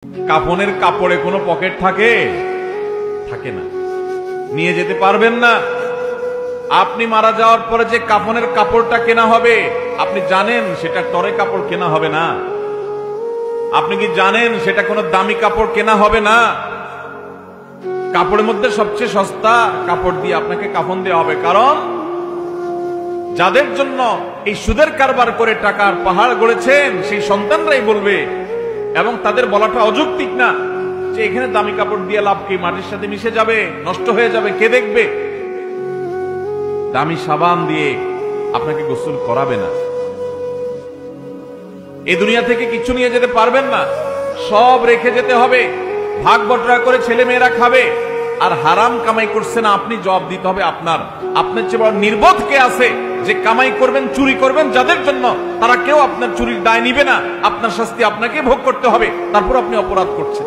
কাফনের কাপড়ে কোনো পকেট থাকে থাকে না, নিয়ে যেতে পারবেন না। আপনি মারা যাওয়ার পরে যে কাফনের কাপড়টা কেনা হবে, আপনি জানেন সেটা টরে কাপড় কেনা হবে না। আপনি কি জানেন সেটা কোনো দামি কাপড় কেনা হবে না? কাপড়ের মধ্যে সবচেয়ে সস্তা কাপড় দিয়ে আপনাকে কাফন দেওয়া হবে। কারণ যাদের জন্য এই সুদের কারবার করে টাকার পাহাড় গড়েছেন সেই সন্তানরাই বলবে, এবং তাদের বলাটা অযৌক্তিক না, যে এখানে দামি কাপড় দিয়ে লাভ কি, মাটির সাথে মিশে যাবে, নষ্ট হয়ে যাবে, কে দেখবে? দামি সাবান দিয়ে আপনাকে গোসল করাবে না। এই দুনিয়া থেকে কিছু নিয়ে যেতে পারবেন না, সব রেখে যেতে হবে। ভাগ বটরা করে ছেলে মেয়েরা খাবে, আর হারাম কামাই করছে না আপনি, জবাব দিতে হবে আপনার। আপনার চেয়ে বড় নির্বোধ কে আছে যে কামাই করবেন, চুরি করবেন যাদের জন্য, তারা কেউ আপনার চুরির দায় নিবে না। আপনার শাস্তি আপনাকে ভোগ করতে হবে, তারপর আপনি অপরাধ করছেন।